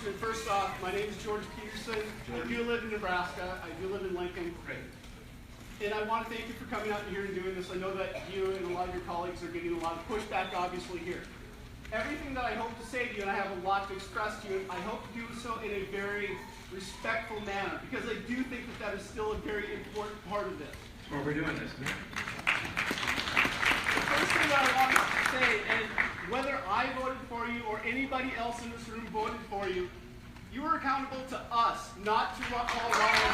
question. First off, my name is George Peterson. I do live in Nebraska. I do live in Lincoln. Great. And I want to thank you for coming out here and doing this. I know that you and a lot of your colleagues are getting a lot of pushback, obviously, here. Everything that I hope to say to you, and I have a lot to express to you, I hope to do so in a very respectful manner, because I do think that that is still a very important part of this. That's why we're doing this. The first thing that I want to say is, whether I voted for you or anybody else in this room voted for you, you are accountable to us, not to what Paul Ryan.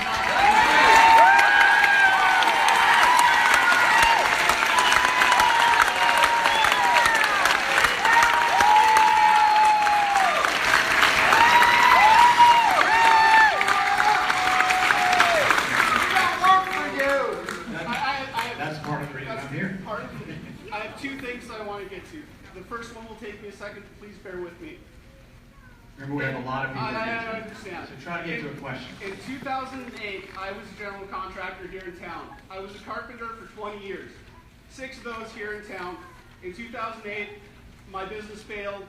I have two things that I want to get to. The first one will take me a second. Please bear with me. Remember, we have a lot of people. I understand. So try to get to a question. In 2008, I was a general contractor here in town. I was a carpenter for 20 years. 6 of those here in town. In 2008, my business failed.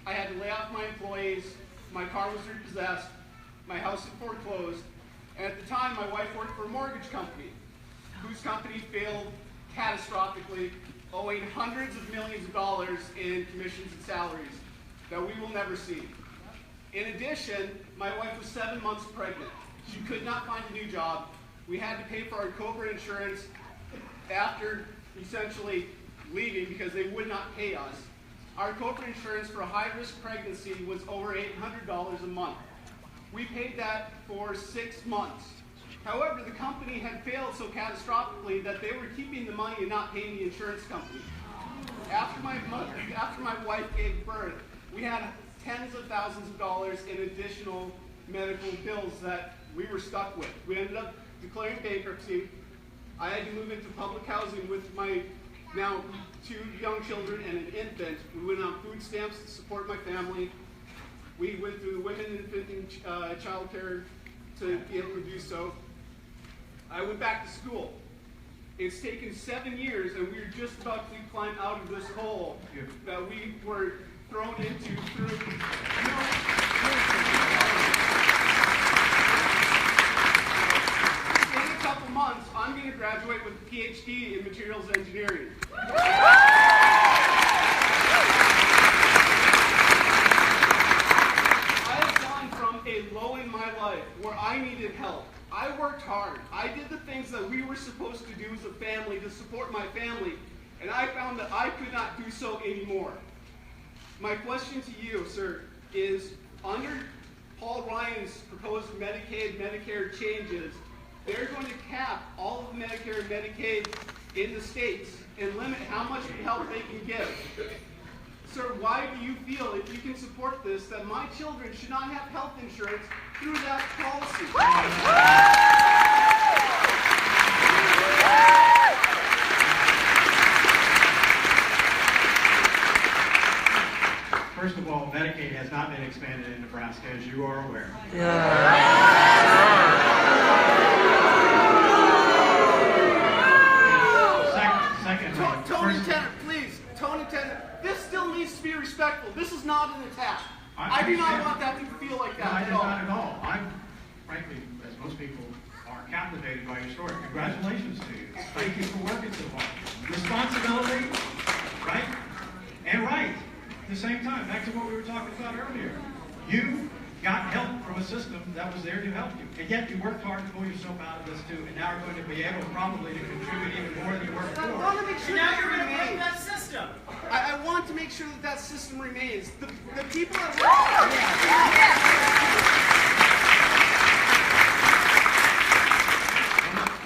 I had to lay off my employees. My car was repossessed. My house had foreclosed. And at the time, my wife worked for a mortgage company, whose company failed catastrophically, owing hundreds of millions of dollars in commissions and salaries that we will never see. In addition, my wife was 7 months pregnant. She could not find a new job. We had to pay for our COBRA insurance after essentially leaving because they would not pay us. Our COBRA insurance for a high-risk pregnancy was over $800 a month. We paid that for 6 months. However, the company had failed so catastrophically that they were keeping the money and not paying the insurance company. After my wife gave birth, we had tens of thousands of dollars in additional medical bills that we were stuck with. We ended up declaring bankruptcy. I had to move into public housing with my now 2 young children and an infant. We went on food stamps to support my family. We went through the women and infant child care to be able to do so. I went back to school. It's taken 7 years, and we were just about to climb out of this hole that we were thrown into through in a couple months, I'm going to graduate with a PhD in materials engineering. I have gone from a low in my life where I needed help. I worked hard. I did the things that we were supposed to do as a family to support my family, and I found that I could not do so anymore. My question to you, sir, is under Paul Ryan's proposed Medicaid, Medicare changes, they're going to cap all of the Medicare and Medicaid in the states and limit how much help they can give. Sir, why do you feel, if you can support this, that my children should not have health insurance through that policy? First of all, Medicaid has not been expanded in Nebraska, as you are aware. Tony Tennant, please. Tony Tennant, this still needs to be respectful. This is not an attack. I do not want that to feel like that at all. Not at all. I'm, frankly, as most people are, captivated by your story. Congratulations to you. Thank you for working so hard. Responsibility, right? And right. At the same time, back to what we were talking about earlier. You got help from a system that was there to help you. And yet you worked hard to pull yourself out of this too, and now you're going to be able probably to contribute even more than you were before. I want to make sure now you're going to break that system. I want to make sure that that system remains. The people that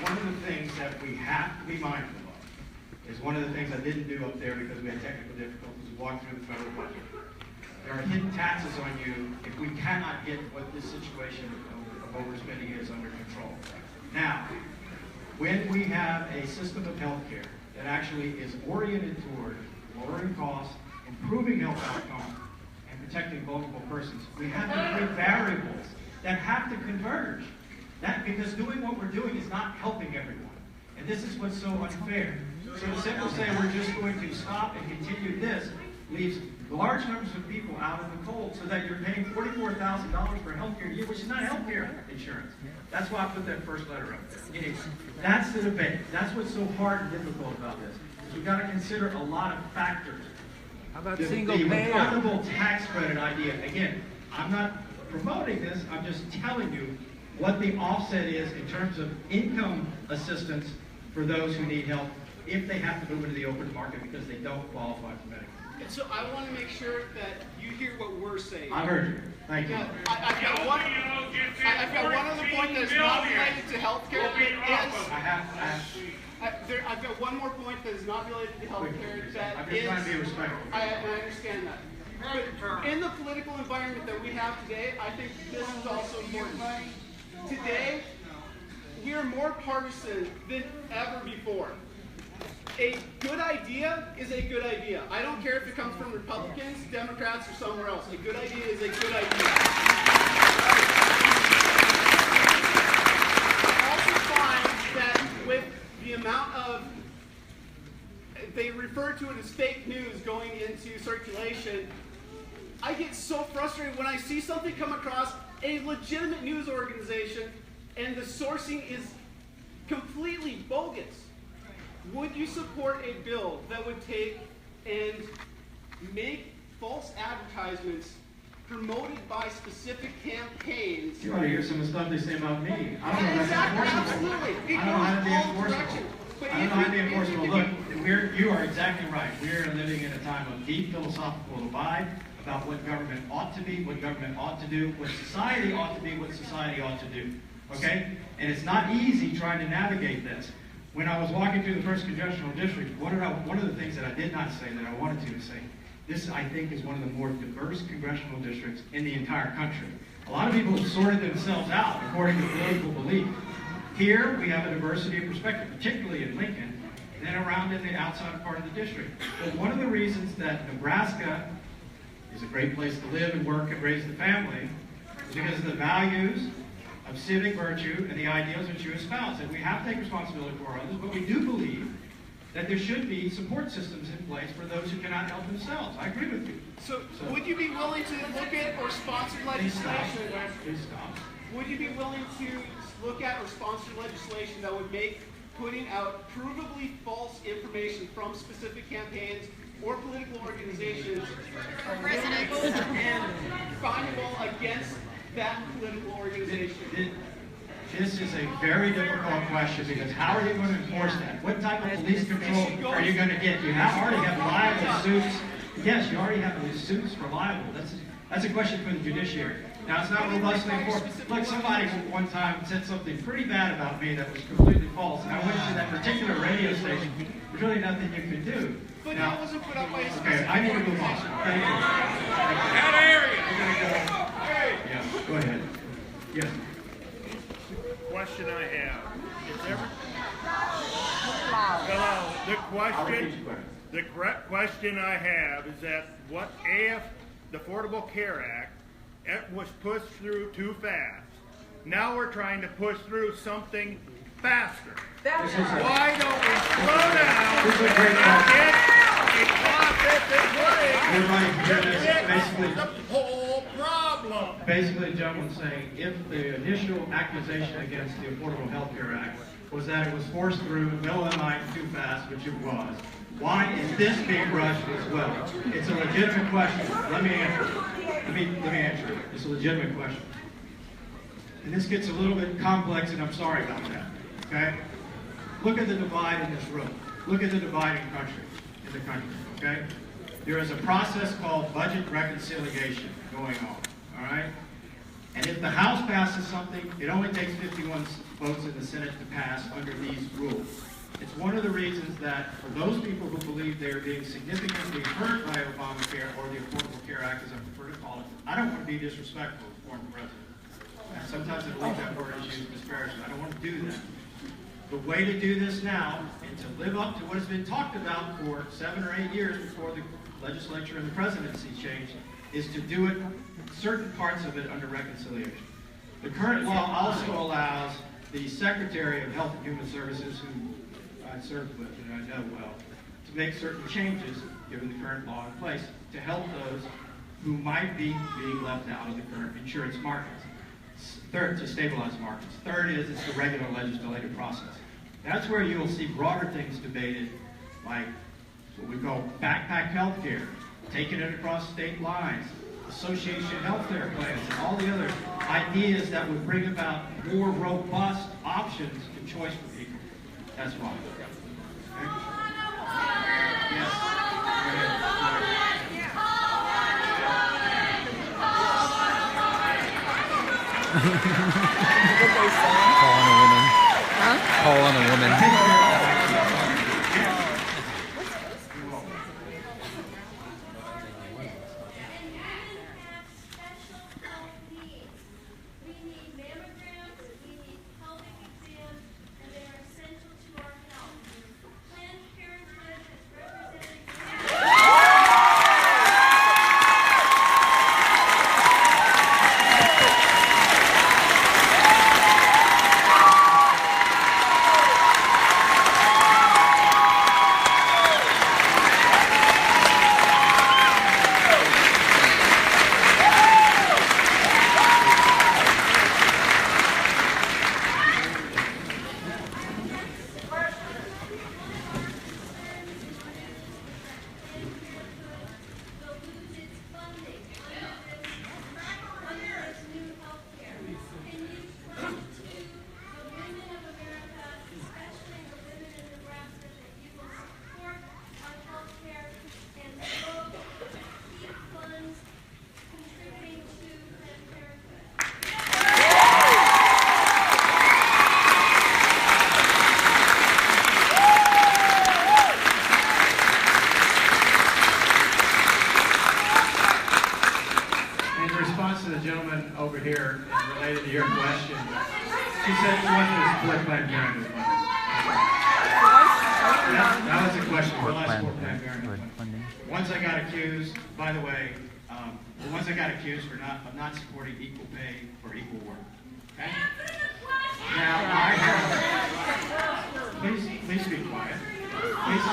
One of the things that we have to be mindful of is one of the things I didn't do up there because we had technical difficulties. We walked through the federal budget. There are hidden taxes on you if we cannot get what this situation of overspending is under control. Now, when we have a system of health care that actually is oriented toward lowering costs, improving health outcomes, and protecting vulnerable persons, we have to create variables that have to converge. Because doing what we're doing is not helping everyone. And this is what's so unfair. So to simply say we're just going to stop and continue this leaves large numbers of people out in the cold so that you're paying $44,000 for health care a year, which is not health care insurance. That's why I put that first letter up there. That's the debate. That's what's so hard and difficult about this. We've got to consider a lot of factors. How about The single payer? refundable tax credit idea. Again, I'm not promoting this. I'm just telling you what the offset is in terms of income assistance for those who need help if they have to move into the open market because they don't qualify for Medicare. And so I want to make sure that you hear what we're saying. I heard you. Thank you. Yeah, I've got one other point that is not related to healthcare. I've got one more point that is not related to healthcare. That I'm just trying to be respectful. I understand that. But in the political environment that we have today, I think this is also important. Today, we are more partisan than ever before. A good idea is a good idea. I don't care if it comes from Republicans, Democrats, or somewhere else. A good idea is a good idea. I also find that with the amount of, they refer to it as fake news going into circulation, I get so frustrated when I see something come across a legitimate news organization and the sourcing is completely bogus. Would you support a bill that would take and make false advertisements promoted by specific campaigns? You ought to hear some of the stuff they say about me. I don't know if that's enforceable. Absolutely. I don't know how to be enforceable. I don't know how to be enforceable. Look, you are exactly right. We are living in a time of deep philosophical divide about what government ought to be, what government ought to do, what society ought to be, what society ought to do. Okay? And it's not easy trying to navigate this. When I was walking through the 1st Congressional District, one of the things that I did not say that I wanted to say, this I think is one of the more diverse congressional districts in the entire country. A lot of people have sorted themselves out according to political belief. Here we have a diversity of perspective, particularly in Lincoln, and then around in the outside part of the district. But one of the reasons that Nebraska is a great place to live and work and raise the family is because of the values of civic virtue and the ideals that you espouse. And we have to take responsibility for others, but we do believe that there should be support systems in place for those who cannot help themselves. I agree with you. So would you be willing to look at or sponsor legislation? Please stop. Would you be willing to look at or sponsor legislation that would make putting out provably false information from specific campaigns or political organizations and findable against that political organization? This is a very difficult question because how are you going to enforce that? What type of police control are you going to get? You already have liable suits. Yes, you already have the suits for liable. That's a question for the judiciary. Now, it's not robustly enforced. Look, somebody one time said something pretty bad about me that was completely false, and I went to that particular radio station. There's really nothing you could do. But now, that wasn't put up by a okay, I need to move on. Thank you. That area. Yeah, go ahead. Yes. Question I have is the correct question I have is that the Affordable Care Act, it was pushed through too fast. Now we're trying to push through something faster. Why don't we slow down This is a great and question. get a process that Everybody, basically, the whole problem? basically, the gentleman's saying if the initial accusation against the Affordable Health Care Act was that it was forced through middle of the night too fast, which it was, why is this being rushed as well? It's a legitimate question. Let me answer it. Let me answer it. It's a legitimate question. And this gets a little bit complex, and I'm sorry about that. Okay? Look at the divide in this room. Look at the divide in the country. Okay? There is a process called budget reconciliation going on. All right? And if the House passes something, it only takes 51 votes in the Senate to pass under these rules. It's one of the reasons that for those people who believe they are being significantly hurt by Obamacare or the Affordable Care Act, as I prefer to call it, I don't want to be disrespectful to the former president. And sometimes I believe that word is used disparagingly. I don't want to do that. The way to do this now, and to live up to what has been talked about for 7 or 8 years before the legislature and the presidency changed, is to do it, certain parts of it, under reconciliation. The current law also allows the Secretary of Health and Human Services, who I served with and I know well, to to make certain changes, given the current law in place, to help those who might be being left out of the current insurance markets. Third, to stabilize markets. Third is it's the regular legislative process. That's where you'll see broader things debated, like what we call backpack healthcare, taking it across state lines, association healthcare plans, and all the other ideas that would bring about more robust options and choice for people. That's why. Okay? Yes. Go ahead. Call on a woman. Huh? Call on a woman. Over here, and related to your question, she said she wanted to split Planned Parenthood funding. That was the question. Will I support Planned Parenthood funding? Once I got accused, by the way, once I got accused of not supporting equal pay for equal work. Okay? Now I have. Please be quiet. Please.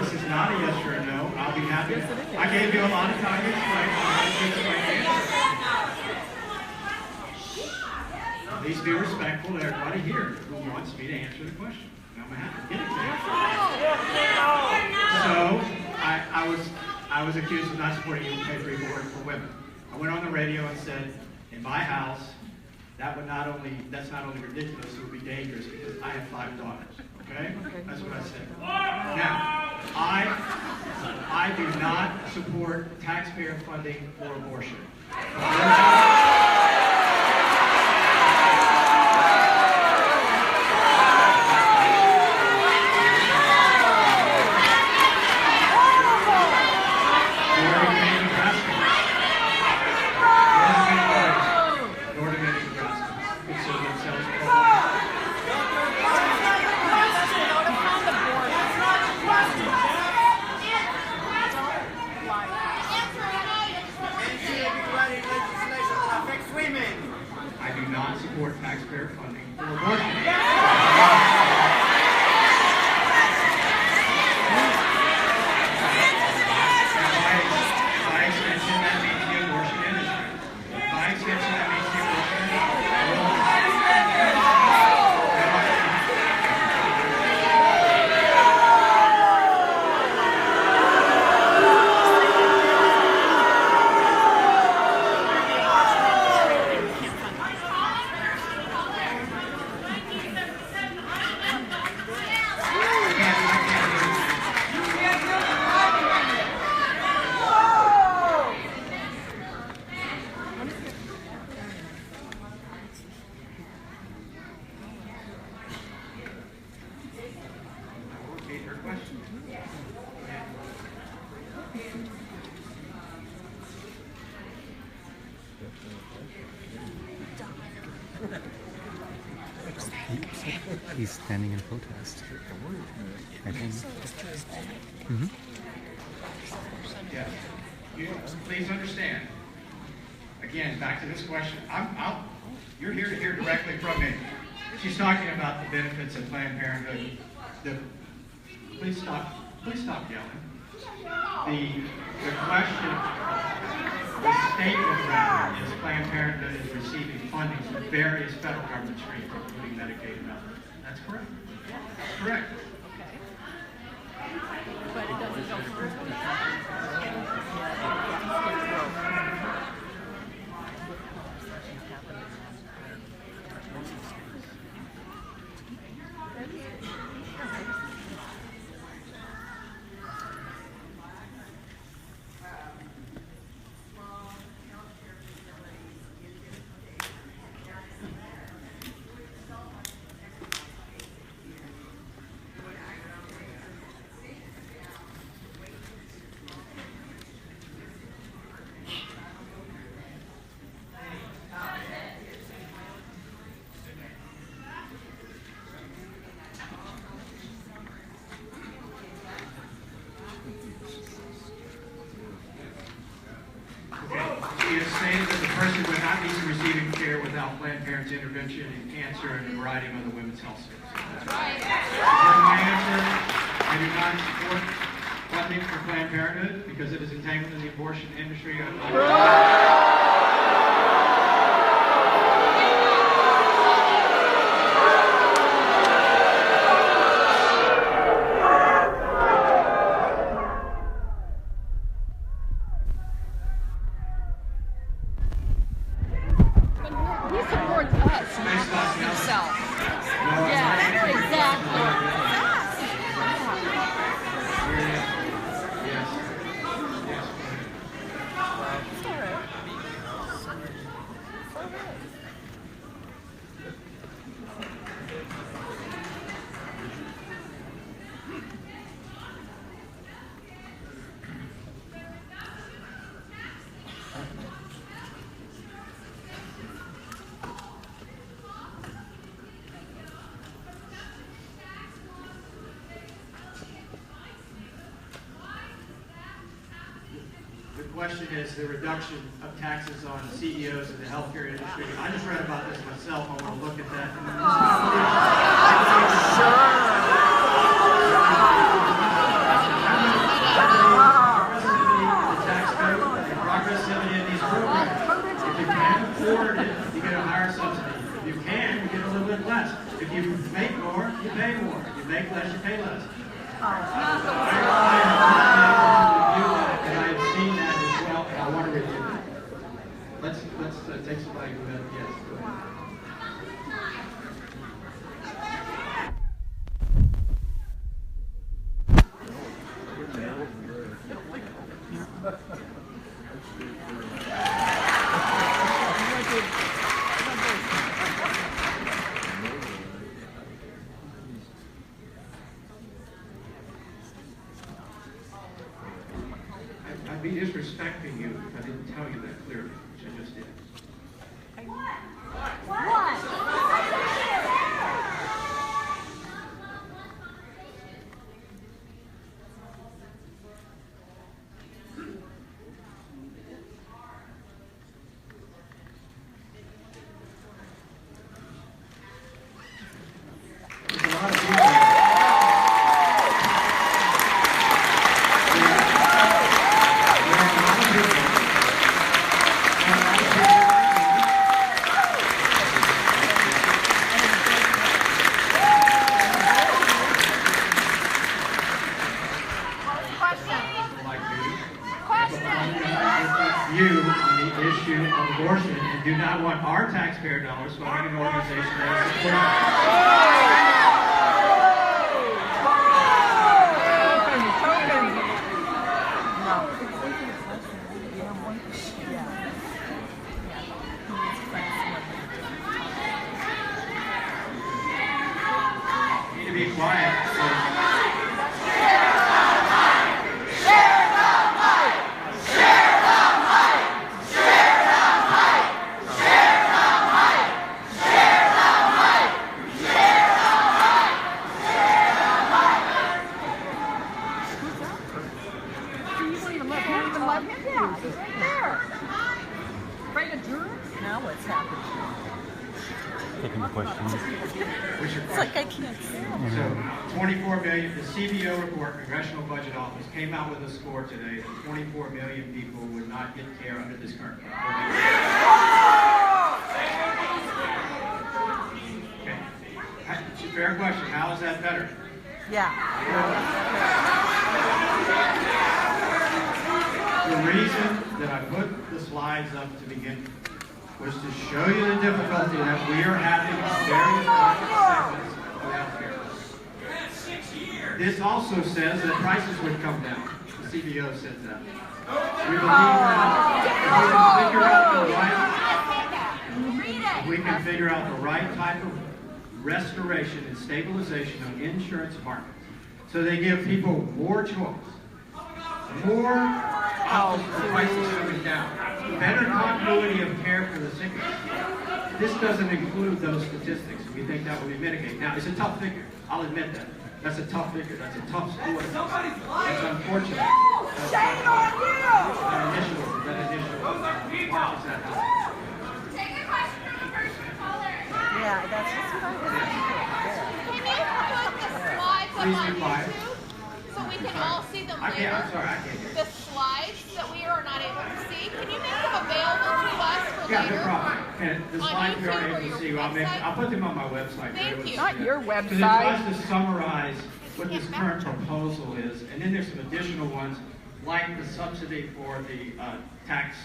This is not a yes or a no. I'll be happy. I gave you a lot of time to explain. Please be respectful to everybody here who wants me to answer the question. I'm going to have to get it to you. So, I was accused of not supporting equal pay for equal work for women. I went on the radio and said, in my house, that's not only ridiculous, it would be dangerous because I have 5 daughters. Okay? That's what I said. Now, I do not support taxpayer funding for abortion. Taxpayer funding for abortion. By extension, that means the abortion industry. By extension, that means the abortion He's standing in protest. I think. Mm-hmm. Yeah. Please understand. Again, back to this question. You're here to hear directly from me. She's talking about the benefits of Planned Parenthood Please stop yelling. The question, the statement rather, is Planned Parenthood is receiving funding from various federal government streams, including Medicaid and others. That's correct. That's correct. But it doesn't go through. He is saying that the person would not be receiving care without Planned Parenthood's intervention in cancer and a variety of other women's health services. That's right. My answer, I do not support funding for Planned Parenthood because it is entangled in the abortion industry. The question is the reduction of taxes on CEOs in the healthcare industry. I just read about this myself. I want to look at that. The tax code, the progressivity of these programs. If you can't afford it, you get a higher subsidy. If you can, you get a little bit less. If you make more, you pay more. If you make less, you pay less. I have seen that as well, and I want to review it. Let's take somebody who has, yes, go ahead. I'd be disrespecting you if I didn't tell you that clearly, which I just did. There's a lot of people. You on the issue of abortion and do not want our taxpayer dollars funding an organization that supports You need to be quiet. Now what's happening? Taking the questions. It's like I can't see. So 24 million, the CBO report, Congressional Budget Office, came out with a score today that 24 million people would not get care under this current plan. Okay. It's a fair question. How is that better? Yeah. The reason that I put the slides up to begin with was to show you the difficulty that we are having in various market segments of healthcare. This also says that prices would come down. The CBO says that. We believe that if we can figure out the right type of restoration and stabilization of insurance markets, so they give people more choice, more options for prices coming down, better continuity of care for the sick. This doesn't include those statistics. We think that will be mitigated. Now, it's a tough figure. I'll admit that. That's a tough figure. That's a tough score. It's unfortunate. Shame on you! That initial. Take a question from the first caller. Yeah, that's just what I was thinking. Can you put the slides up Please on be quiet. YouTube so we can all see them I later? can't. I'm sorry. I can't hear. The slides that we are not able to see, can you make them available to us for Yeah, later? no problem. And the On slides we YouTube aren't or able to your see, website? I'll put them on my website. Thank you. Not your Because it website. tries to summarize what this current proposal is, and then there's some additional ones, like the subsidy for the tax,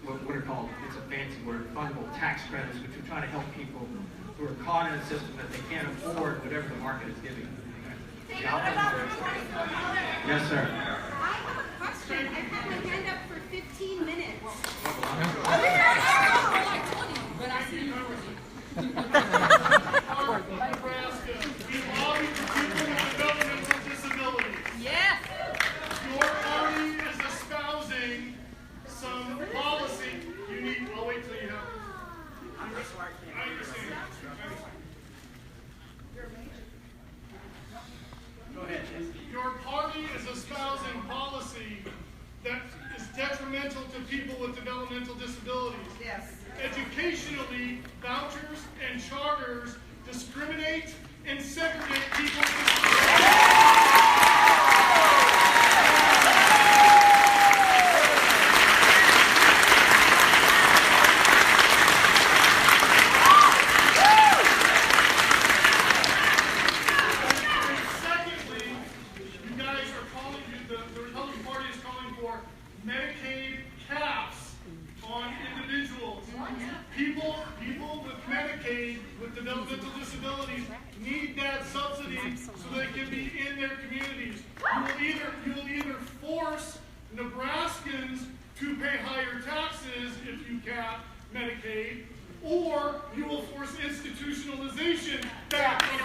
what are called, it's a fancy word, fundable tax credits, which are trying to help people who are caught in a system that they can't afford whatever the market is giving them. Yeah, I'll put my website. Yes, sir. I have a question. I've had my hand up for 15 minutes. Nebraska, we lobby for people with developmental disabilities. Yes. Your party is espousing some policy. You need, I'll wait till you have. I understand. Go ahead, Jesse. Your party is espousing policy that is detrimental to people with developmental disabilities. Yes. Educationally, vouchers and charters discriminate and segregate people with disabilities. Secondly, you guys are calling, the Republican Party is calling for Medicaid caps on individuals. People with Medicaid with developmental disabilities need that subsidy so they can be in their communities. You will either force Nebraskans to pay higher taxes if you cap Medicaid, or you will force institutionalization back on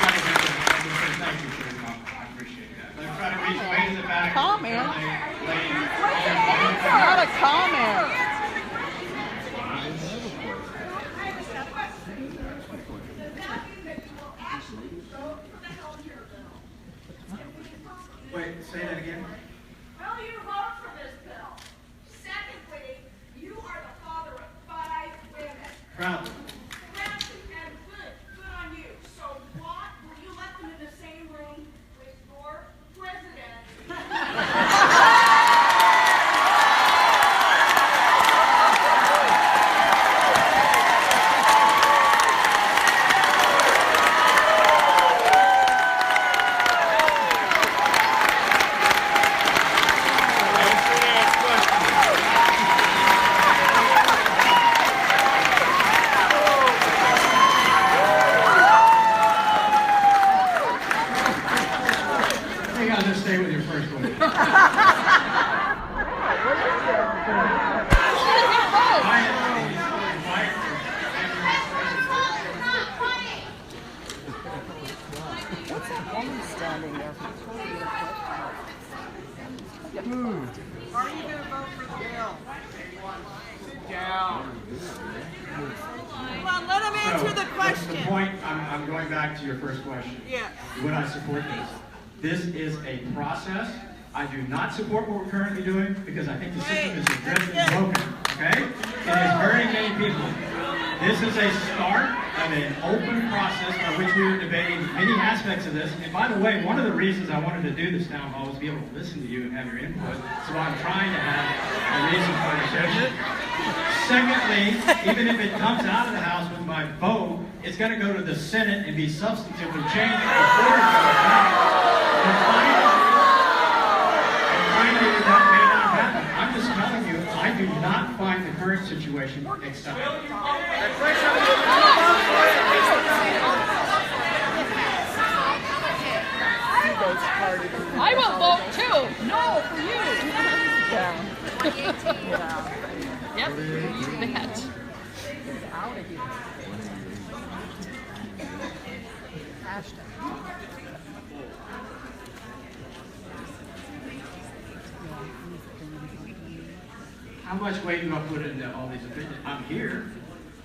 Thank you for your comment. I appreciate that. Let's try to reach way to the back. Comment. Not a comment. Wait, say that again? Will you vote for this bill? Secondly, you are the father of 5 women. Proudly. And good on you. So what, will you let them in the same room with your president? Hang on, just stay with your first one. What's that woman standing there? Are you going to vote for the bill? Sit down. Come on, let him answer the The question. point, I'm going back to your first question. Yeah. Would I support this? This is a process. I do not support what we're currently doing because I think the system is adrift and broken, okay? It is hurting many people. This is a start of an open process by which we are debating many aspects of this. And by the way, one of the reasons I wanted to do this town hall was to be able to listen to you and have your input. So I'm trying to have a reasonable conversation. Secondly, even if it comes out of the House with my vote, it's going to go to the Senate and be substantively changed before it goes back. Finally, that may not happen. I'm just telling you, I do not find the current situation acceptable. I will vote too. No, for you. Yep, you bet. Out of here. Ashton. How much weight do I put into all these opinions? I'm here.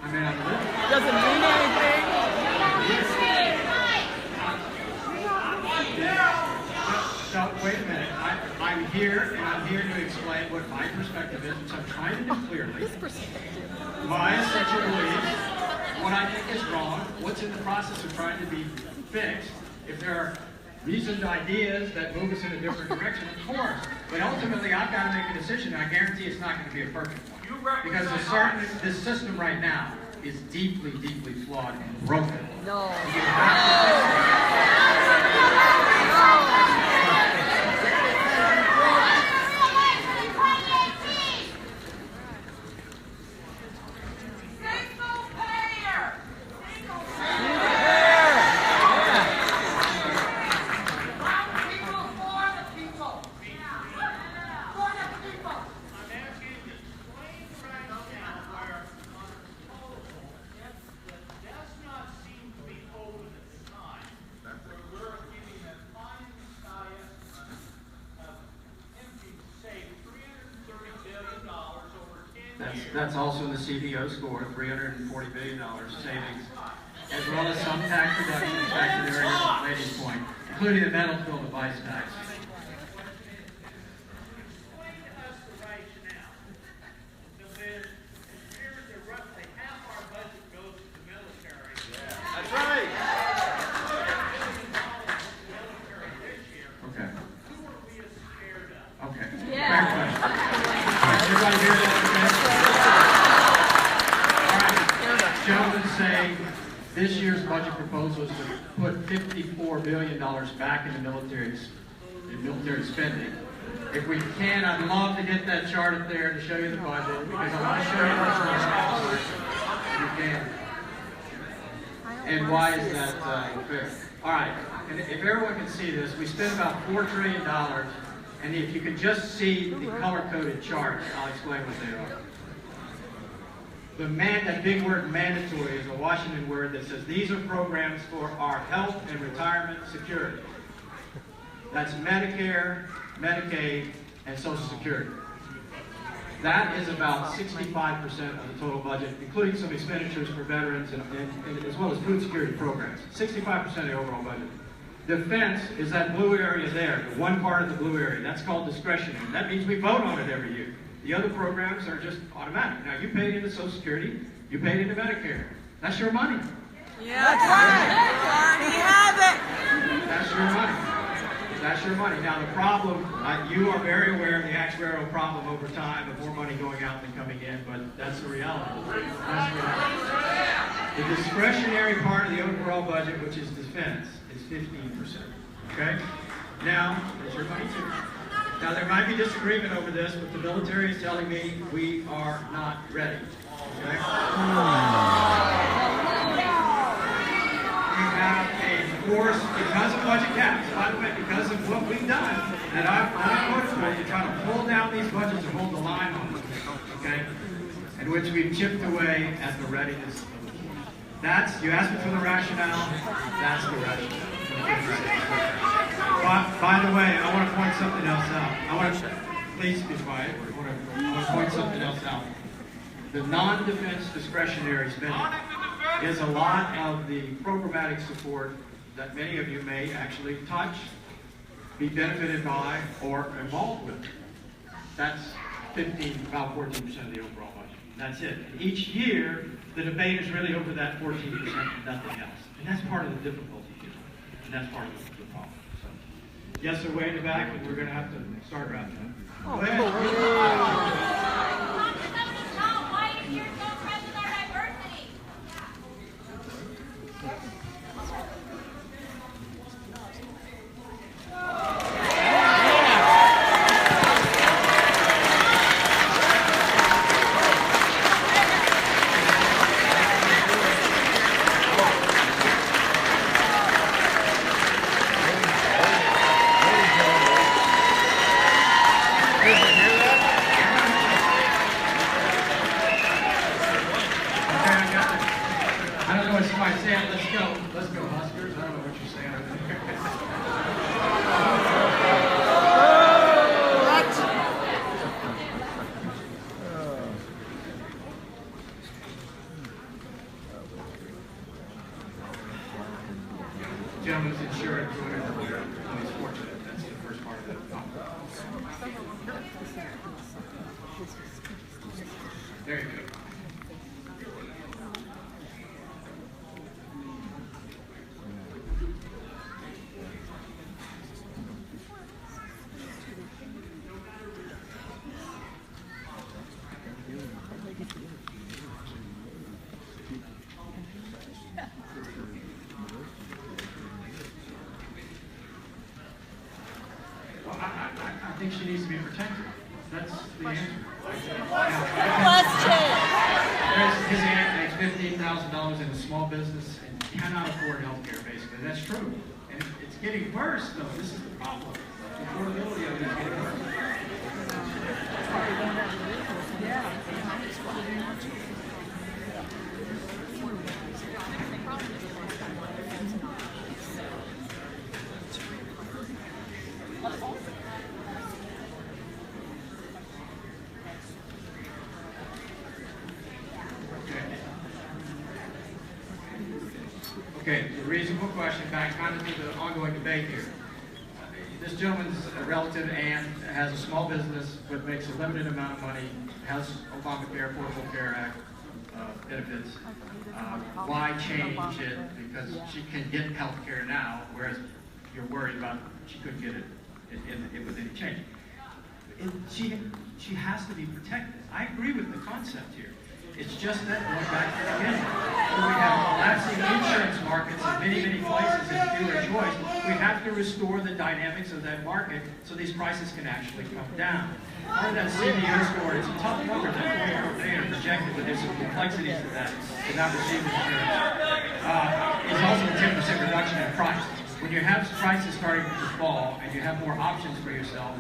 I mean, I'm living. Doesn't mean anything. So, wait a minute. I'm here, and I'm here to explain what my perspective is, which I'm trying to do clearly. My essential beliefs, what I think is wrong, what's in the process of trying to be fixed. If there are reasoned ideas that move us in a different direction, of course. But ultimately, I've got to make a decision, and I guarantee it's not going to be a perfect one. Because this system right now is deeply, deeply flawed and broken. No. You have That's also the CBO score, $340 billion savings, as well as some tax reductions, back to the lady's point, including the medical device tax. That's right. Okay. Okay. Yeah. Fair question. Everybody hear that? Gentlemen say this year's budget proposal is to put $54 billion back in the military spending. If we can, I'd love to get that chart up there to show you the budget, because I want to show you what's wrong. You can. And why is that fair? All right, and if everyone can see this, we spend about $4 trillion, and if you could just see the color-coded charts, I'll explain what they are. That big word mandatory is a Washington word that says these are programs for our health and retirement security. That's Medicare, Medicaid, and Social Security. That is about 65% of the total budget, including some expenditures for veterans and as well as food security programs. 65% of the overall budget. Defense is that blue area there, the one part of the blue area. That's called discretionary. That means we vote on it every year. The other programs are just automatic. Now, you paid into Social Security, you paid into Medicare. That's your money. Yeah, that's right. We have it. That's your money. That's your money. Now, the problem, you are very aware of the actuarial problem over time of more money going out than coming in, but that's the reality. That's the reality. The discretionary part of the overall budget, which is defense, is 15%. Okay? Now, that's your money too. Now, there might be disagreement over this, but the military is telling me we are not ready. Okay? We have a force, because of budget caps, by the way, because of what we've done, that I've voted for to try to pull down these budgets and hold the line on them. Okay? In which we've chipped away at the readiness of the force. You asked me for the rationale, that's the rationale. By the way, I want to point something else out. Please be quiet. I want to point something else out. The non-defense discretionary spending is a lot of the programmatic support that many of you may actually touch be benefited by or involved with. That's about 14% of the overall budget. That's it. And each year, the debate is really over that 14% and nothing else. And that's part of the difficulty here. And that's part of the problem. So, yes, they're way in the back, and we're going to have to start wrapping up. Go ahead. Why is your so friends with our diversity? Gentleman's insurance, whatever, he's fortunate. That's the first part of it. There you go. I think she needs to be protected. That's the answer. Question. His aunt makes $15,000 in a small business and cannot afford health care, basically. That's true. And it's getting worse, though. This is the problem. The affordability of it is getting worse. Okay, the reasonable question, back kind of to the ongoing debate here. This gentleman's relative aunt has a small business but makes a limited amount of money, has Obamacare, Affordable Care Act benefits. Why change it? Because she can get health care now, whereas you're worried about she couldn't get it with any change. She has to be protected. I agree with the concept here. It's just that, going back to the beginning, we have collapsing insurance markets in many, many places and fewer choice. We have to restore the dynamics of that market so these prices can actually come down. Part of that CBO score, it's a tough number that they are projected, but there's some complexities to that, to not receive insurance. It's also a 10% reduction in price. When you have prices starting to fall and you have more options for yourself,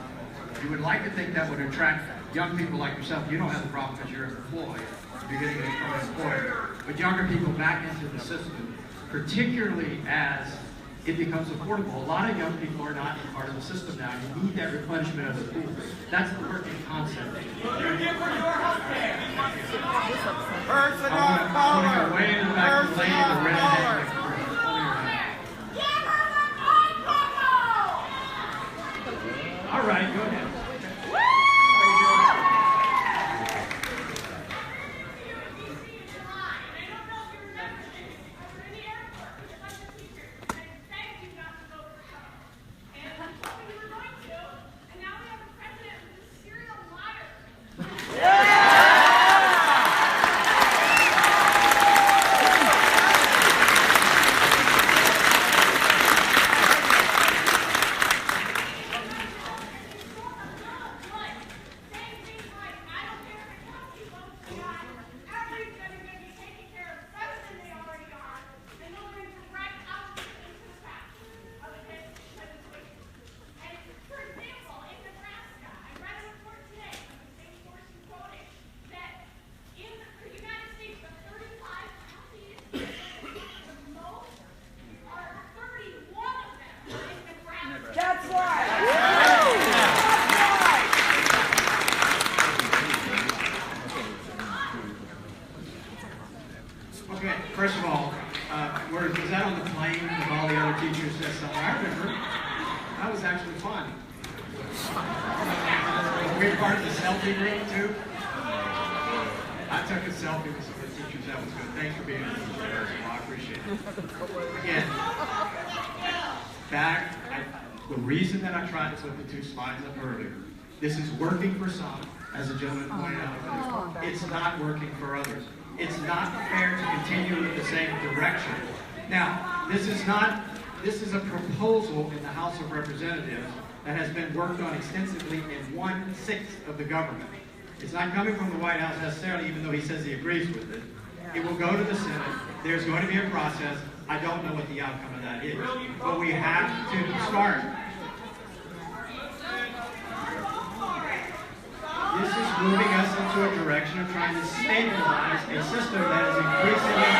you would like to think that would attract young people like yourself. You don't have the problem because you're employed. You're getting it from an employer. But younger people back into the system, particularly as it becomes affordable. A lot of young people are not part of the system now. You need that replenishment of the pool. That's the working concept. You're here for your health care. I'm going to go way in the back of the lane, the red head. All right, go ahead. First of all, was that on the plane with all the other teachers that somewhere? I remember. I was actually actually fun. We're part of the selfie group too. I took a selfie with some of the teachers. That was good. Thanks for being here. I appreciate it. Again, the reason that I tried to put the 2 slides up earlier, this is working for some, as the gentleman pointed out. It's not working for others. It's not fair to continue with the same direction. Now, this is a proposal in the House of Representatives that has been worked on extensively in 1/6 of the government. It's not coming from the White House necessarily, even though he says he agrees with it. It will go to the Senate. There's going to be a process. I don't know what the outcome of that is, but we have to start. This is moving us into a direction of trying to stabilize a system that is increasingly...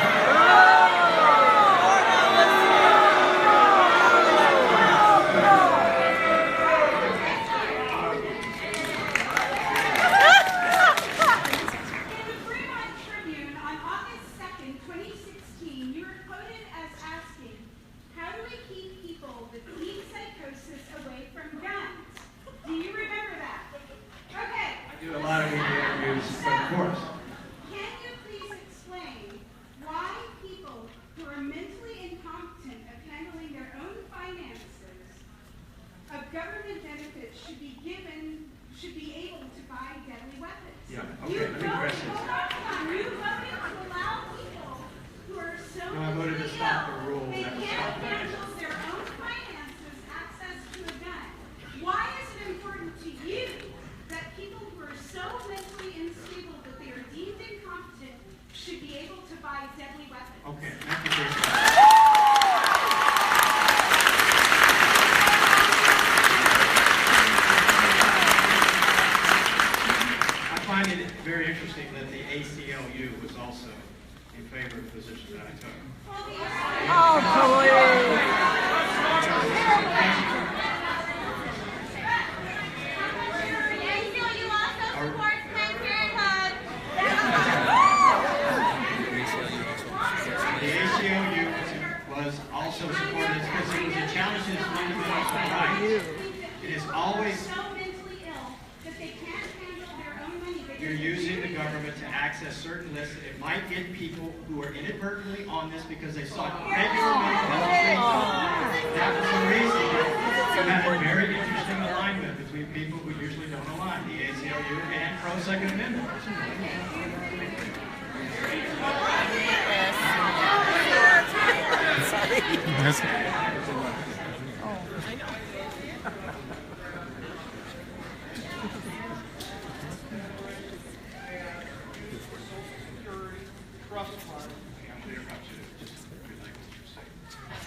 Because they sought regular medical health. That was the reason. You had a very interesting alignment between people who usually don't align, the ACLU and pro-Second Amendment.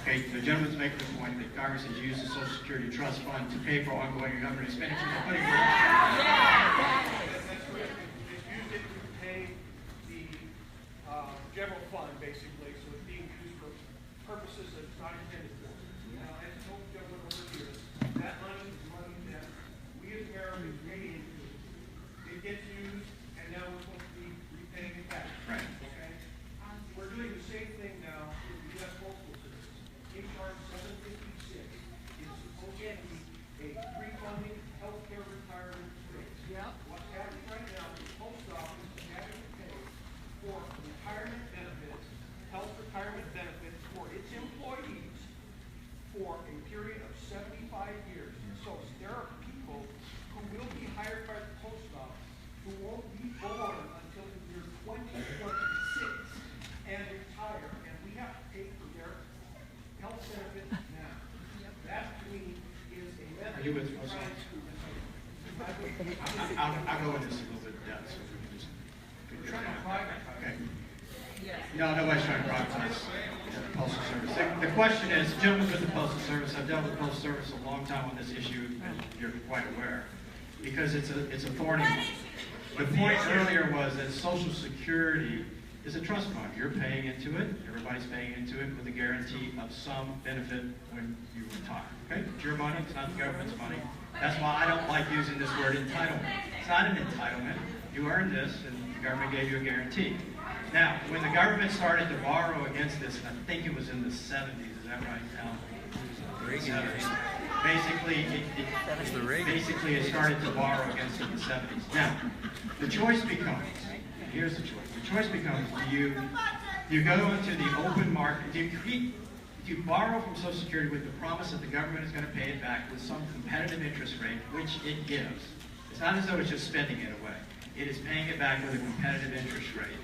Okay, the gentleman's making the point that Congress has used the Social Security Trust Fund to pay for ongoing government expenditures. It's used it to pay the general fund, basically, so it's being used for purposes that it's not intended for. Now, as I told the gentleman over here, that money is money that we as Americans pay into. It gets used, and now we're supposed to be repaying it back. Right. Okay? We're doing the same thing now with the U.S. Postal Service. HR 756 is supposed to be a pre-funding healthcare retirement rate. Yep. What's happening right now is the post office is having to pay for retirement benefits, health retirement benefits for its employees for a period of 75 years. So there are people who will be hired by the post office who won't be born until the year 2026 and retire, and we have to pay for their health benefits now. That to me is a method. Are you with me? I'll go into this a little bit of depth so we can just figure it out. Okay. No, nobody's trying to privatize the Postal Service. The question is, gentlemen with the Postal Service, I've dealt with the Postal Service a long time on this issue, and you're quite aware, because it's a thorny one. The point earlier was that Social Security is a trust fund. You're paying into it, everybody's paying into it with a guarantee of some benefit when you retire. Okay? It's your money, it's not the government's money. That's why I don't like using this word entitlement. It's not an entitlement. You earned this, and the government gave you a guarantee. Now, when the government started to borrow against this, and I think it was in the 70s, is that right, Al? 70s. basically it started to borrow against it in the 70s. Now, the choice becomes, here's the choice. The choice becomes, do you go into the open market, do you borrow from Social Security with the promise that the government is going to pay it back with some competitive interest rate, which it gives. It's not as though it's just spending it away. It is paying it back with a competitive interest rate.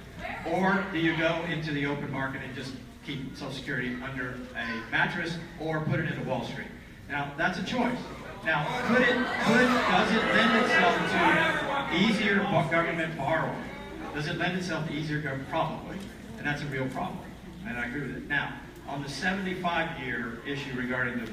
Or do you go into the open market and just keep Social Security under a mattress or put it into Wall Street? Now, that's a choice. Now, does it lend itself to easier government borrowing? Does it lend itself to easier government? Probably. And that's a real problem. And I agree with it. Now, on the 75-year issue regarding the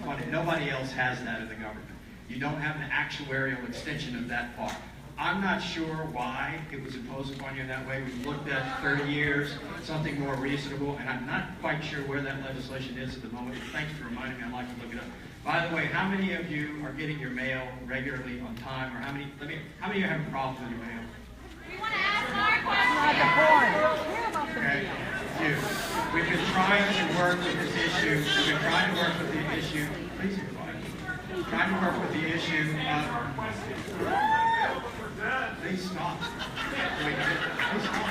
funding, nobody else has that in the government. You don't have an actuarial extension of that far. I'm not sure why it was imposed upon you in that way. We looked at 30 years, something more reasonable, and I'm not quite sure where that legislation is at the moment. Thanks for reminding me. I'd like to look it up. By the way, how many of you are getting your mail regularly on time, or how many of you have problems with your mail? We want to ask our question. Okay. We've been trying to work with this issue. We've been trying to work with the issue. Please be quiet. Trying to work with the issue of. Please stop. Please stop.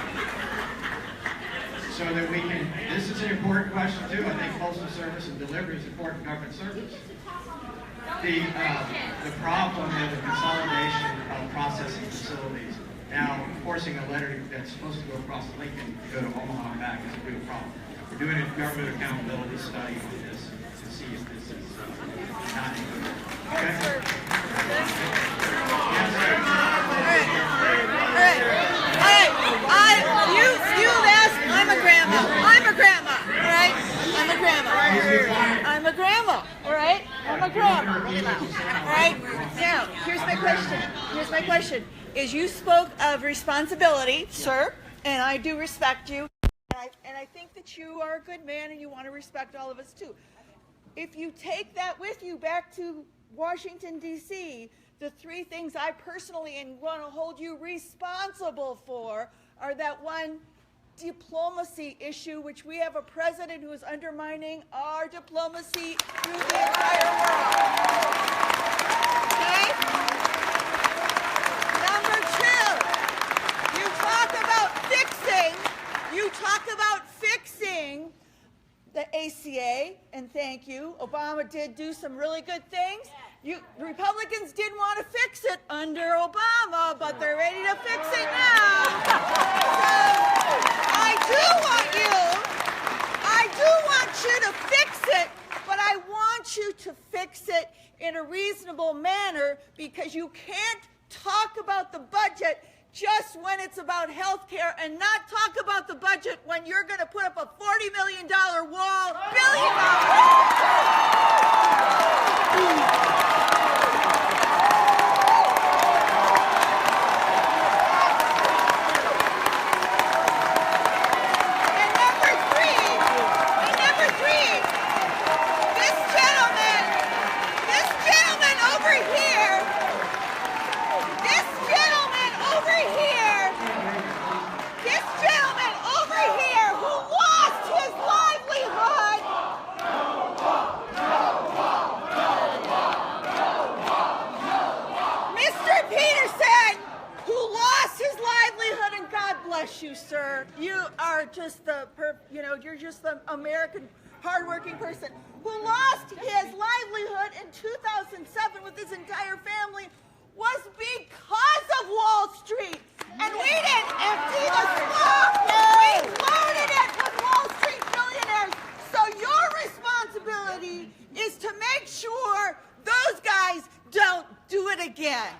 So that we can. This is an important question too. I think Postal Service and delivery is important government service. The problem is the consolidation of processing facilities. Now, forcing a letter that's supposed to go across Lincoln to go to Omaha and back is a real problem. We're doing a government accountability study on this to see if this is not good. Okay? You've asked, I'm a grandma, all right? I'm a grandma, all right? I'm a grandma, all right? Now, here's my question. Is you spoke of responsibility, sir, and I do respect you, and I think that you are a good man and you want to respect all of us too. If you take that with you back to Washington, D.C., the three things I personally want to hold you responsible for are that one, diplomacy issue, which we have a president who is undermining our diplomacy through the entire world. Okay? Number two, you talk about fixing the ACA, and thank you. Obama did do some really good things. Republicans didn't want to fix it under Obama, but they're ready to fix it now. So I do want you to fix it, but I want you to fix it in a reasonable manner, because you can't talk about the budget just when it's about health care and not talk about the budget when you're going to put up a $40 million wall, billion And number three, this gentleman over here, who lost his livelihood. Mr. Peterson, who lost his livelihood, and God bless you, sir. You are just you're just the American hardworking person who lost his livelihood in 2007 with his entire family was because of Wall Street. And we didn't empty the swamp. We loaded it with Wall Street billionaires. So your responsibility is to make sure those guys don't do it again.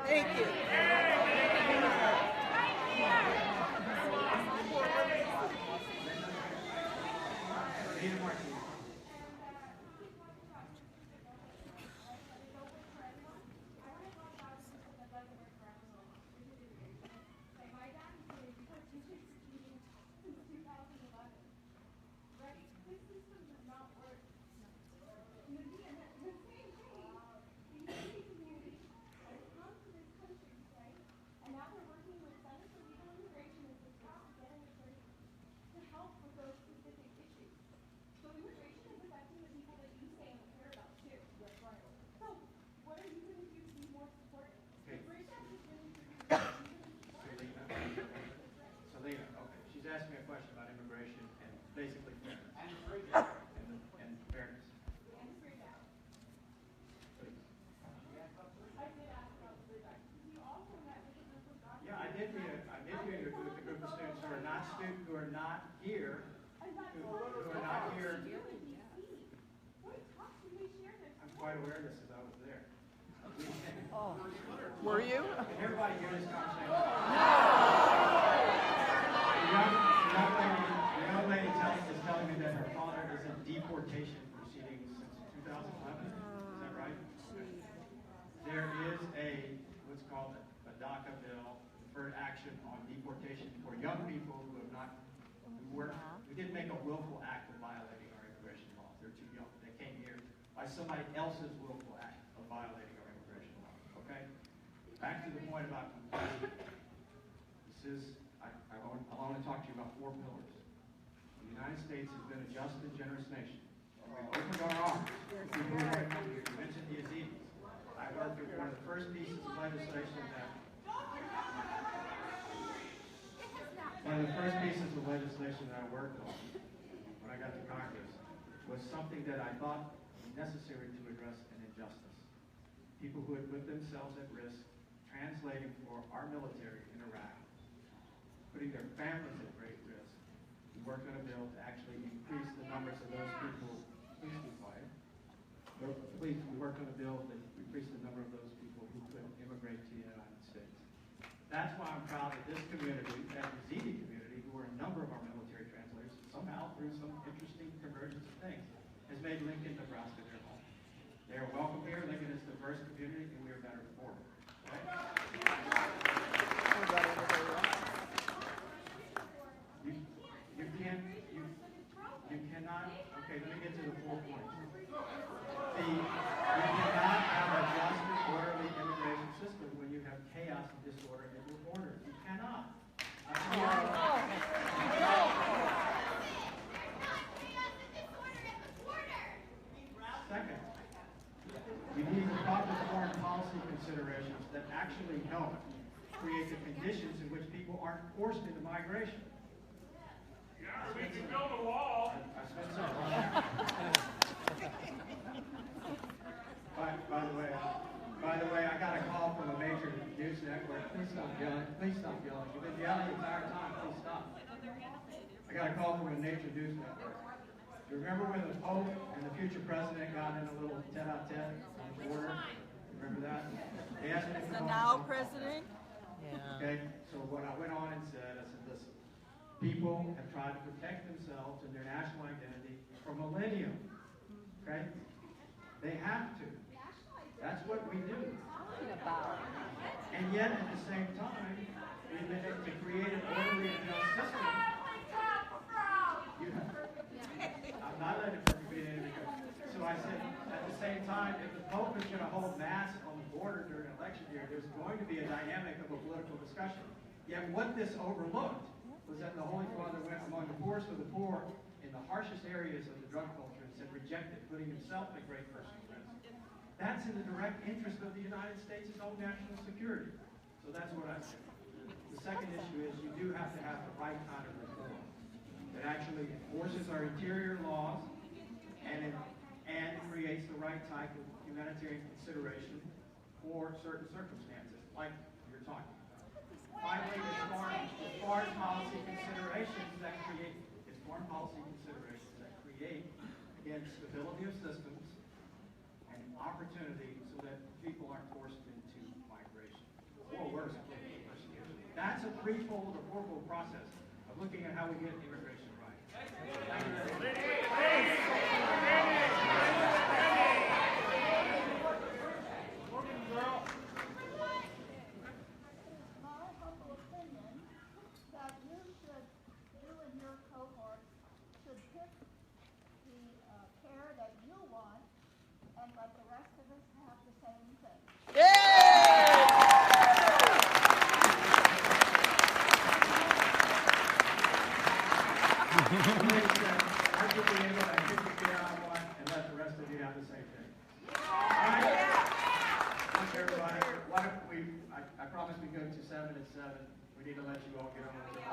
Thank you. who are not here, who are not here. I'm quite aware of this as I was there. Were you? Can everybody hear this conversation? The young lady is telling me that her father is in deportation proceedings since 2011. Is that right? There is what's called a DACA bill, deferred action on deportation for young people who have not, we didn't make a willful act of violating our immigration laws. They're too young. They came here by somebody else's willful act of violating our immigration laws. Okay? Back to the point about compassion. I want to talk to you about 4 pillars. The United States has been a just and generous nation. We've opened our arms to people who are coming here. You mentioned the Yazidis. I worked with one of the first pieces of legislation that I worked on when I got to Congress was something that I thought was necessary to address an injustice. People who had put themselves at risk translating for our military in Iraq, putting their families at great risk. We worked on a bill to actually increase the numbers of those people. Please be quiet. We worked on a bill that increased the number of those people who could immigrate to the United States. That's why I'm proud that this community, that Yazidi community, who are a number of our military translators, somehow through some interesting convergence of things, has made Lincoln, Nebraska their home. They are welcome here. Lincoln is a diverse community, and we are better for it. Okay? You cannot, okay, let me get to the 4 points. You cannot have a just and orderly immigration system when you have chaos and disorder at your border. You cannot. Second, you need the proper foreign policy considerations that actually help create the conditions in which people aren't forced into migration. Yeah, we can build a wall. By the way, I got a call from a major news network. Please stop yelling. Please stop yelling. You've been yelling the entire time. Please stop. I got a call from a major news network. Do you remember when the Pope and the future president got in a little tete-a-tete on the border? Remember that? They asked me if The now president? Yeah. Okay, so what I went on and said, I said, listen, people have tried to protect themselves and their national identity for millennia. Okay? They have to. That's what we do. And yet, at the same time, we've been able to create an orderly and just system. I'm not letting it be anything. So I said, at the same time, if the Pope is going to hold mass on the border during an election year, there's going to be a dynamic of a political discussion. Yet what this overlooked was that the Holy Father went among the poorest of the poor in the harshest areas of the drug culture and said reject it, putting himself at great personal risk. That's in the direct interest of the United States' own national security. So that's what I said. The second issue is you do have to have the right kind of reform that actually enforces our interior laws and creates the right type of humanitarian consideration for certain circumstances, like you're talking about. Finally, there's foreign policy considerations that create, again, stability of systems and opportunity so that people aren't forced into migration or worse, persecution. That's a threefold or fourfold process of looking at how we get immigration right. My humble opinion that you and your cohort should pick the care that you want and let the rest of us have the same thing. I should be able to pick the care I want and let the rest of you have the same thing. Thanks, everybody. Why don't we, I promised we go to 7 at 7. We need to let you all get on with it.